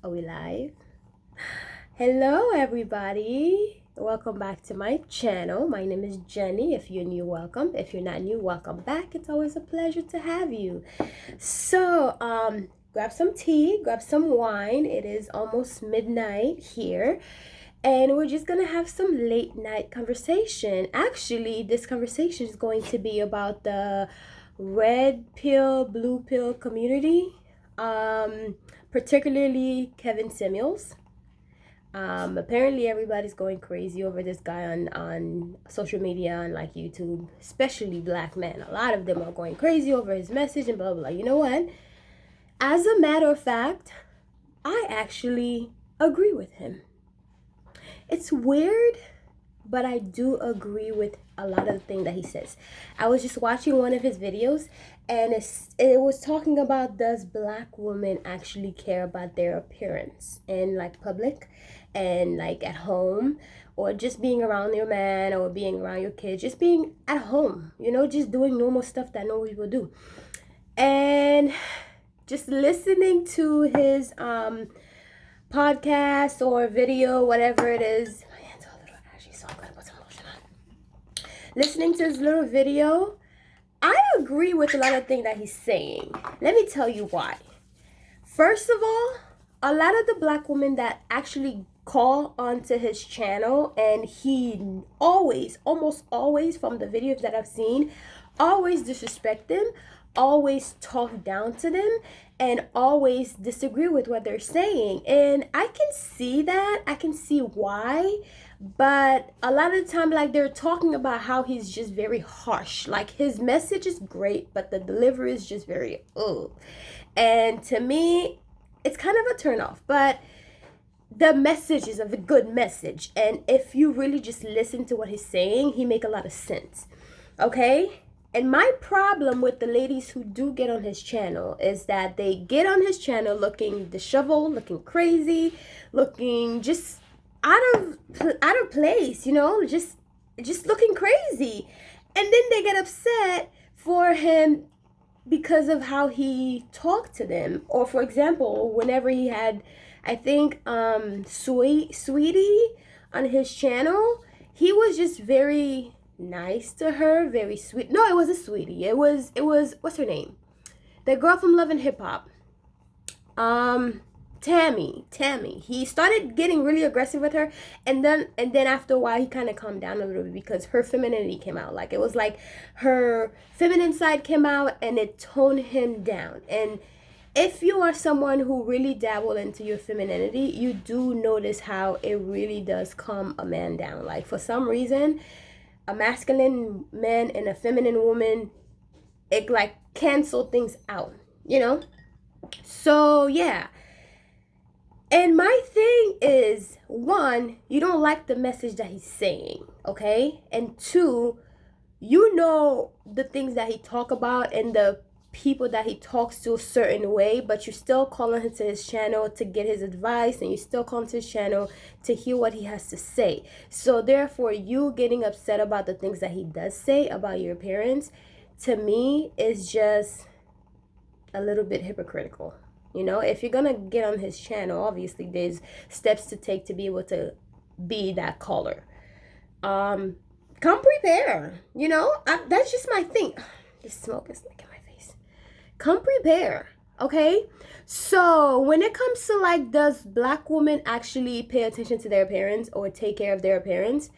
Are we live? Hello, everybody. Welcome back to my channel. My name is Jenny. If you're new, welcome. If you're not new, welcome back. It's always a pleasure to have you. Grab some tea, grab some wine. It is almost midnight here, and we're just gonna have some late night conversation. Actually, this conversation is going to be about the red pill, blue pill community. Particularly Kevin Samuels. Apparently everybody's going crazy over this guy on social media and like YouTube, especially black men. A lot of them are going crazy over his message and blah blah blah. You know what? As a matter of fact, I actually agree with him. It's weird, but I do agree with a lot of the things that he says. I was just watching one of his videos, and it was talking about, does black women actually care about their appearance in like public and like at home, or just being around your man or being around your kids, just being at home, just doing normal stuff that normal people do. And just listening to his podcast or video, whatever it is. My hands are a little ashy, so I'm gonna put some lotion on. Listening to his little video, I agree with a lot of things that he's saying. Let me tell you why. First of all, a lot of the black women that actually call onto his channel, and he almost always, from the videos that I've seen, always disrespect them, always talk down to them, and always disagree with what they're saying. And I can see that. I can see why. But a lot of the time, like, they're talking about how he's just very harsh. Like, his message is great, but the delivery is just very, ugh. And to me, it's kind of a turnoff. But the message is a good message. And if you really just listen to what he's saying, he make a lot of sense. Okay? And my problem with the ladies who do get on his channel is that they get on his channel looking disheveled, looking crazy, looking just out of place, just looking crazy. And then they get upset for him because of how he talked to them. Or for example, whenever he had, I think, Sweetie on his channel, he was just very nice to her, very sweet. No, it wasn't Sweetie. It was what's her name? The girl from Love and Hip Hop. Tammy. He started getting really aggressive with her, and then after a while he kind of calmed down a little bit because her femininity came out. Like, it was like her feminine side came out and it toned him down. And if you are someone who really dabble into your femininity, you do notice how it really does calm a man down. Like, for some reason, a masculine man and a feminine woman, it like cancel things out, So yeah. And my thing is, one, you don't like the message that he's saying, okay? And two, the things that he talk about and the people that he talks to a certain way, but you still calling him to his channel to get his advice, and you still calling to his channel to hear what he has to say. So therefore, you getting upset about the things that he does say about your appearance, to me, is just a little bit hypocritical. If you're gonna get on his channel, obviously there's steps to take to be able to be that caller. Come prepare. That's just my thing. This smoke is like in my face. Come prepare, okay? So when it comes to like, does black women actually pay attention to their appearance or take care of their appearance?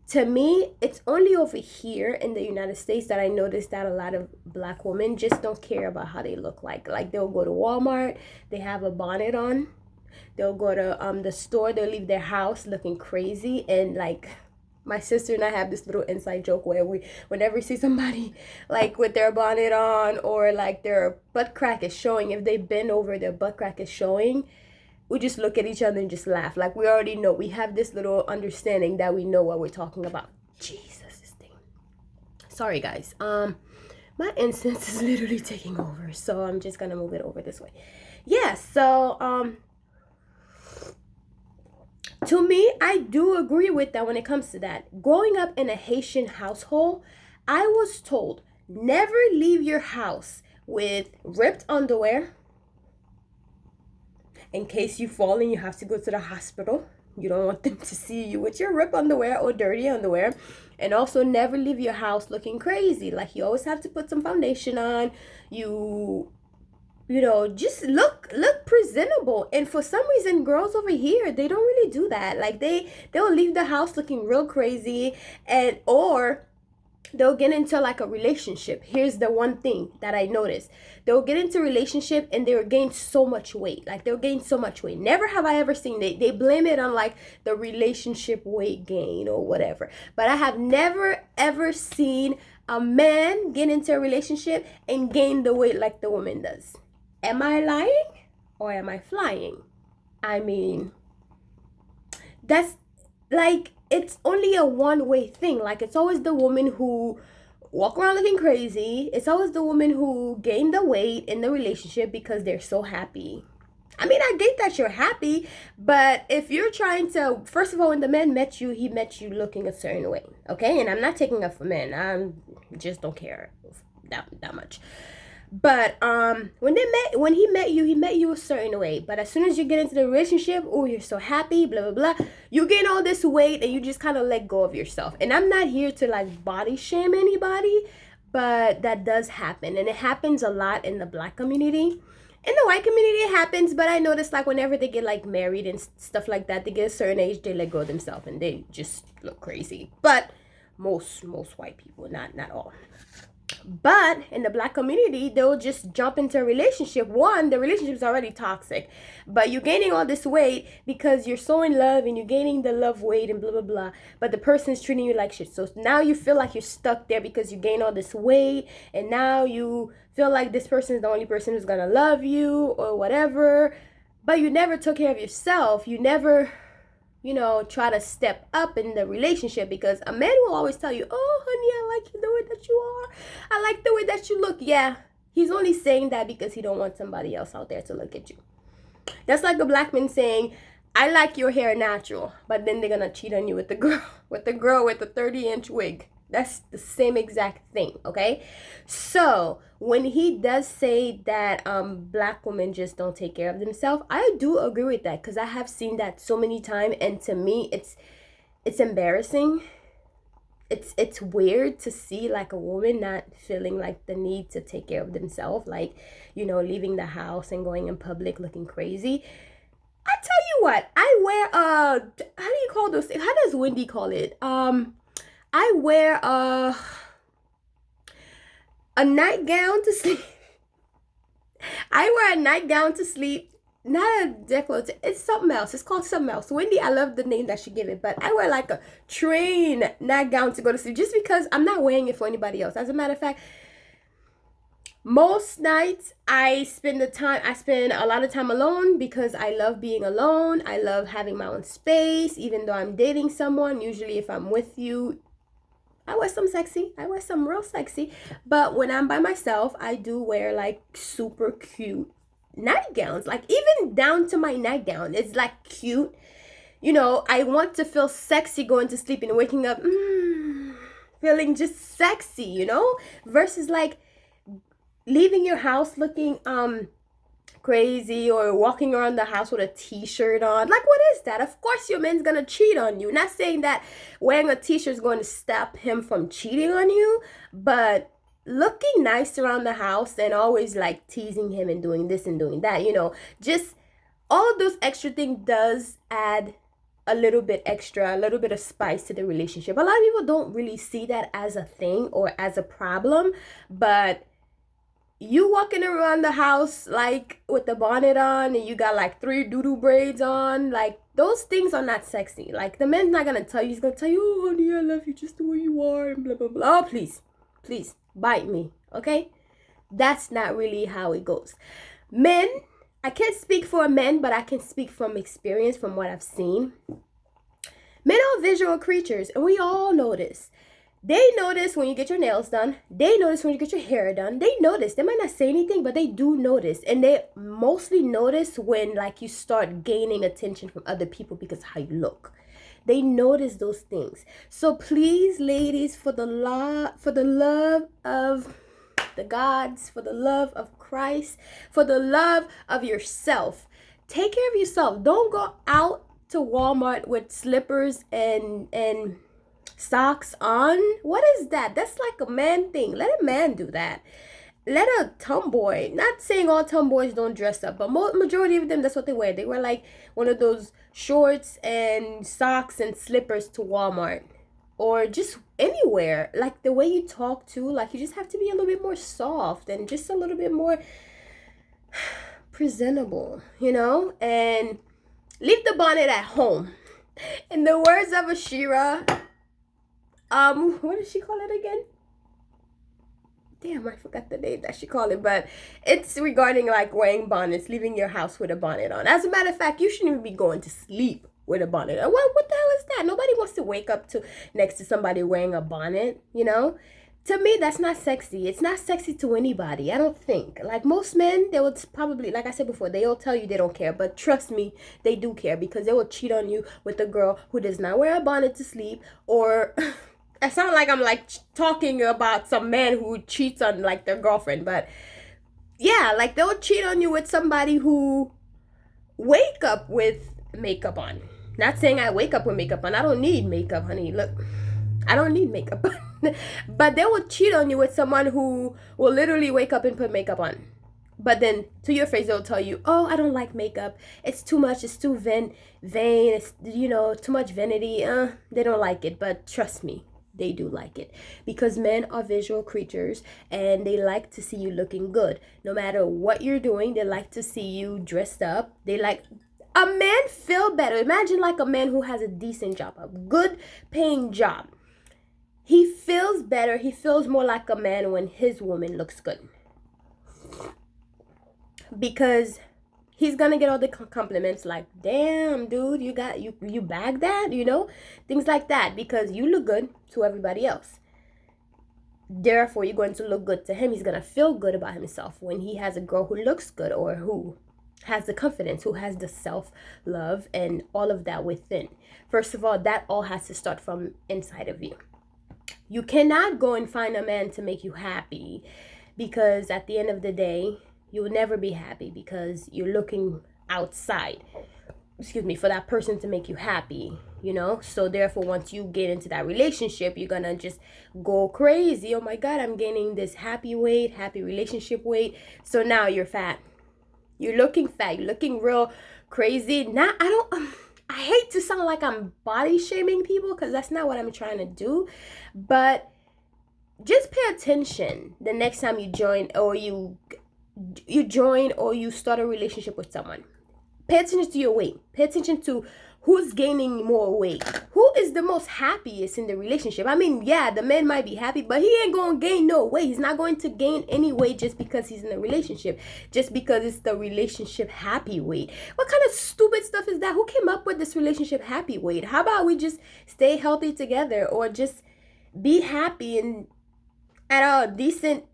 To me, it's only over here in the United States that I noticed that a lot of black women just don't care about how they look like. Like, they'll go to Walmart, they have a bonnet on. They'll go to the store, they'll leave their house looking crazy. And like, my sister and I have this little inside joke where whenever we see somebody like with their bonnet on, or like their butt crack is showing, if they bend over, their butt crack is showing, we just look at each other and just laugh. Like, we already know. We have this little understanding that we know what we're talking about. Jesus, this thing. Sorry, guys. My incense is literally taking over, so I'm just gonna move it over this way. Yeah, so, to me, I do agree with that when it comes to that. Growing up in a Haitian household, I was told, never leave your house with ripped underwear in case you fall and you have to go to the hospital. You don't want them to see you with your ripped underwear or dirty underwear. And also never leave your house looking crazy. Like, you always have to put some foundation on. You know, just look presentable. And for some reason, girls over here, they don't really do that. Like, they'll leave the house looking real crazy, and or they'll get into like a relationship. Here's the one thing that I noticed. They'll get into a relationship and they'll gain so much weight. Like, they'll gain so much weight. Never have I ever seen they blame it on like the relationship weight gain or whatever. But I have never ever seen a man get into a relationship and gain the weight like the woman does. Am I lying or am I flying? I mean, that's like, it's only a one-way thing. Like, it's always the woman who walk around looking crazy. It's always the woman who gain the weight in the relationship because they're so happy. I mean, I get that you're happy, but if you're trying to, first of all, when the man met you, he met you looking a certain way, okay? And I'm not taking up for men. I just don't care that much. But when he met you a certain way. But as soon as you get into the relationship, oh, you're so happy, blah blah blah. You gain all this weight and you just kind of let go of yourself. And I'm not here to like body shame anybody, but that does happen, and it happens a lot in the Black community. In the white community, it happens, but I notice like whenever they get like married and stuff like that, they get a certain age, they let go of themselves and they just look crazy. But most white people, not all. But in the Black community, they'll just jump into a relationship. One, the relationship is already toxic, but you're gaining all this weight because you're so in love and you're gaining the love weight and blah blah blah, but the person's treating you like shit. So now you feel like you're stuck there because you gain all this weight, and now you feel like this person is the only person who's gonna love you or whatever. But you never took care of yourself. You never, try to step up in the relationship, because a man will always tell you, oh honey, I like you the way that you are, I like the way that you look. Yeah, he's only saying that because he don't want somebody else out there to look at you. That's like a Black man saying, I like your hair natural, but then they're gonna cheat on you with the girl with the 30-inch wig. That's the same exact thing, okay? So when he does say that Black women just don't take care of themselves, I do agree with that, because I have seen that so many times, and to me it's embarrassing. It's weird to see like a woman not feeling like the need to take care of themselves, like, leaving the house and going in public looking crazy. I tell you what, I wear how do you call those things? How does Wendy call it? I wear a nightgown to sleep. I wear a nightgown to sleep. Not a decollete. It's something else. It's called something else. Wendy, I love the name that she gave it. But I wear like a train nightgown to go to sleep, just because I'm not wearing it for anybody else. As a matter of fact, most nights I spend a lot of time alone, because I love being alone. I love having my own space. Even though I'm dating someone, usually if I'm with you, I wear some real sexy. But when I'm by myself, I do wear like super cute nightgowns. Like, even down to my nightgown, it's like cute. I want to feel sexy going to sleep and waking up feeling just sexy, versus like leaving your house looking crazy, or walking around the house with a t-shirt on. Like, what is that? Of course your man's gonna cheat on you. Not saying that wearing a t-shirt is going to stop him from cheating on you, but looking nice around the house and always like teasing him and doing this and doing that, just all of those extra things does add a little bit of spice to the relationship. A lot of people don't really see that as a thing or as a problem, but you walking around the house like with the bonnet on and you got like 3 doo-doo braids on, like, those things are not sexy. Like, the man's not gonna tell you. He's gonna tell you, oh honey, I love you just the way you are, and blah blah blah. Oh, please bite me, okay? That's not really how it goes. Men, I can't speak for men, but I can speak from experience, from what I've seen. Men are visual creatures, and we all know this. They notice when you get your nails done. They notice when you get your hair done. They notice. They might not say anything, but they do notice. And they mostly notice when like you start gaining attention from other people because of how you look. They notice those things. So please, ladies, for the love of the gods, for the love of Christ, for the love of yourself, take care of yourself. Don't go out to Walmart with slippers and socks on. What is that? That's like a man thing. Let a man do that. Let a tomboy, not saying all tomboys don't dress up, but majority of them, that's what they wear. They wear like one of those shorts and socks and slippers to Walmart or just anywhere. Like the way you talk too, like you just have to be a little bit more soft and just a little bit more presentable, you know? And leave the bonnet at home. In the words of Ashira, what did she call it again? Damn, I forgot the name that she called it, but it's regarding like wearing bonnets, leaving your house with a bonnet on. As a matter of fact, you shouldn't even be going to sleep with a bonnet on. What the hell is that? Nobody wants to wake up to next to somebody wearing a bonnet, you know? To me, that's not sexy. It's not sexy to anybody, I don't think. Like most men, they would probably, like I said before, they'll tell you they don't care. But trust me, they do care because they will cheat on you with a girl who does not wear a bonnet to sleep or... It sounds like I'm like talking about some man who cheats on like their girlfriend, but yeah, like they'll cheat on you with somebody who wake up with makeup on. Not saying I wake up with makeup on. I don't need makeup, honey. Look, I don't need makeup on. But they will cheat on you with someone who will literally wake up and put makeup on. But then to your face, they'll tell you, oh, I don't like makeup. It's too much. It's too vain. It's, you know, too much vanity. They don't like it. But trust me, they do like it because men are visual creatures and they like to see you looking good. No matter what you're doing, they like to see you dressed up. They like a man feel better. Imagine like a man who has a decent job, a good paying job. He feels better. He feels more like a man when his woman looks good because he's gonna get all the compliments like, damn, dude, you bagged that, you know, things like that, because you look good to everybody else. Therefore, you're going to look good to him. He's gonna feel good about himself when he has a girl who looks good or who has the confidence, who has the self-love and all of that within. First of all, that all has to start from inside of you. You cannot go and find a man to make you happy because at the end of the day, you will never be happy because you're looking outside, for that person to make you happy, you know? So therefore, once you get into that relationship, you're gonna just go crazy. Oh my God, I'm gaining this happy weight, happy relationship weight. So now you're fat. You're looking fat. You're looking real crazy. Now, I hate to sound like I'm body shaming people because that's not what I'm trying to do. But just pay attention the next time you join or you join or you start a relationship with someone. Pay attention to your weight. Pay attention to who's gaining more weight. Who is the most happiest in the relationship? I mean, yeah, the man might be happy, but he ain't gonna gain no weight. He's not going to gain any weight just because he's in a relationship. Just because it's the relationship happy weight. What kind of stupid stuff is that? Who came up with this relationship happy weight? How about we just stay healthy together or just be happy and at a decent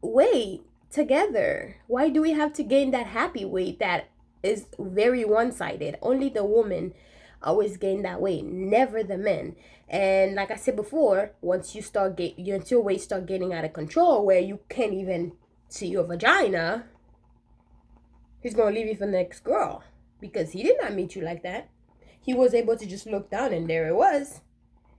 weight together? Why do we have to gain that happy weight that is very one-sided? Only the woman always gain that weight, never the men. And like I said before, once you start your weight start getting out of control where you can't even see your vagina, he's gonna leave you for the next girl because he did not meet you like that. He was able to just look down and there it was.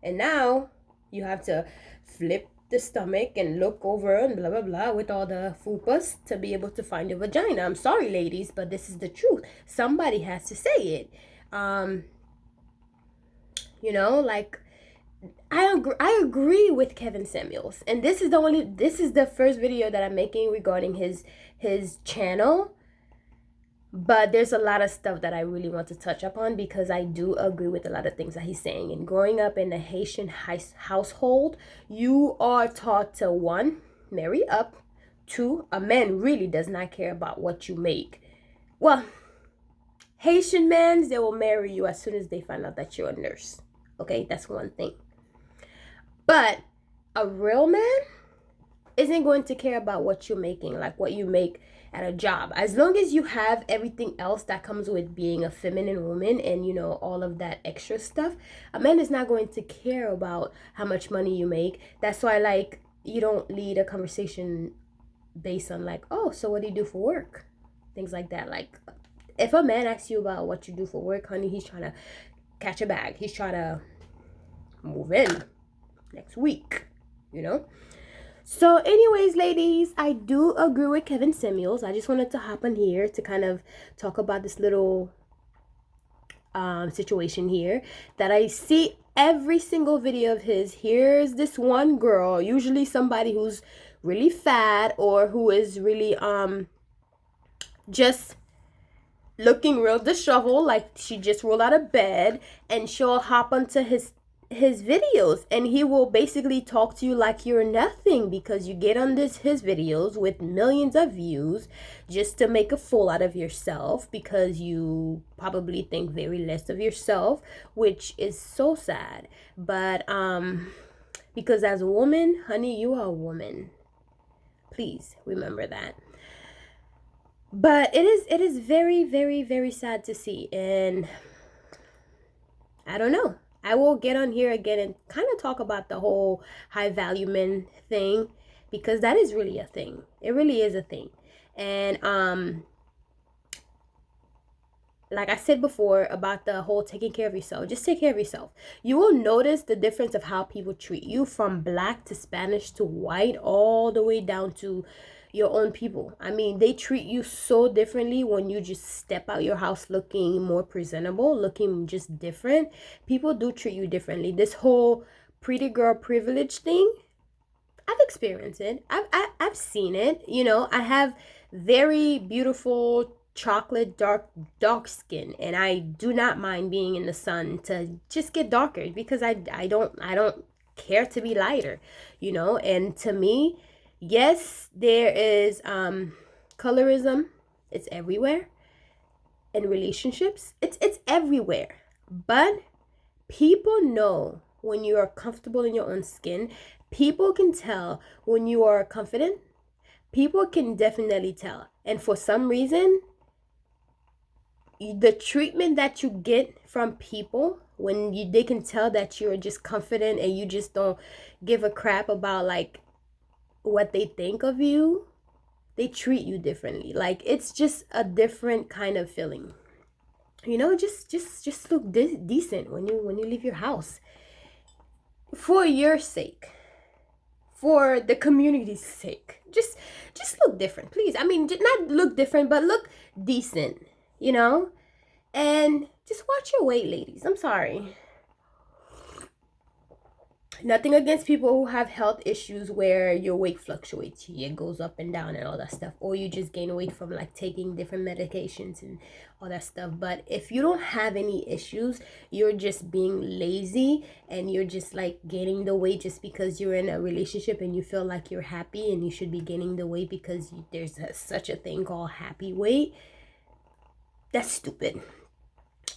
And now you have to flip the stomach and look over and blah blah blah with all the fupas to be able to find your vagina. I'm sorry, ladies, but this is the truth. Somebody has to say it. You know, like I agree with Kevin Samuels, and this is the first video that I'm making regarding his channel. But there's a lot of stuff that I really want to touch upon because I do agree with a lot of things that he's saying. And growing up in a Haitian household, you are taught to, 1, marry up. 2, a man really does not care about what you make. Well, Haitian men, they will marry you as soon as they find out that you're a nurse. Okay, that's one thing. But a real man isn't going to care about what you're making, like what you make at a job. As long as you have everything else that comes with being a feminine woman and, you know, all of that extra stuff, a man is not going to care about how much money you make. That's why, like, you don't lead a conversation based on like, oh, so what do you do for work? Things like that. Like, if a man asks you about what you do for work, honey, he's trying to catch a bag. He's trying to move in next week, you know? So anyways, ladies, I do agree with Kevin Samuels. I just wanted to hop on here to kind of talk about this little situation here that I see every single video of his. Here's this one girl, usually somebody who's really fat or who is really just looking real disheveled, like she just rolled out of bed, and she'll hop onto his videos, and he will basically talk to you like you're nothing because you get on his videos with millions of views just to make a fool out of yourself because you probably think very less of yourself, which is so sad. But because as a woman, honey, you are a woman. Please remember that. But it is very, very, very sad to see, and I don't know. I will get on here again and kind of talk about the whole high value men thing, because that is really a thing. It really is a thing. And like I said before about the whole taking care of yourself, just take care of yourself. You will notice the difference of how people treat you, from black to Spanish to white, all the way down to your own people. I mean, they treat you so differently when you just step out your house looking more presentable, looking just different. People do treat you differently. This whole pretty girl privilege thing, I've experienced it. I've seen it. You know, I have very beautiful chocolate dark skin, and I do not mind being in the sun to just get darker because I don't care to be lighter, you know. And to me, yes, there is colorism. It's everywhere. In relationships, it's everywhere. But people know when you are comfortable in your own skin. People can tell when you are confident. People can definitely tell. And for some reason, the treatment that you get from people when they can tell that you're just confident and you just don't give a crap about like what they think of you, they treat you differently. Like, it's just a different kind of feeling, you know. Just look decent when you leave your house, for your sake, for the community's sake. Just look different, please. I mean, not look different, but look decent, you know. And just watch your weight, ladies. I'm sorry. Nothing against people who have health issues where your weight fluctuates, it goes up and down and all that stuff, or you just gain weight from like taking different medications and all that stuff. But if you don't have any issues, you're just being lazy and you're just like gaining the weight just because you're in a relationship and you feel like you're happy and you should be gaining the weight because there's such a thing called happy weight. That's stupid.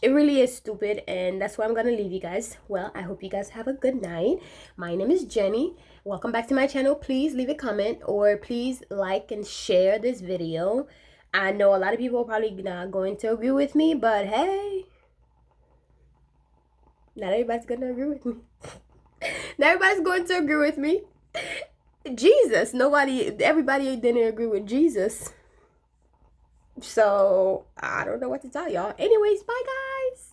It really is stupid, and that's why I'm gonna leave you guys. Well, I hope you guys have a good night. My name is Jenny. Welcome back to my channel. Please leave a comment, or please like and share this video. I know a lot of people are probably not going to agree with me, but hey, not everybody's gonna agree with me. Not everybody's going to agree with me. Jesus, everybody didn't agree with Jesus. So I don't know what to tell y'all. Anyways, bye guys.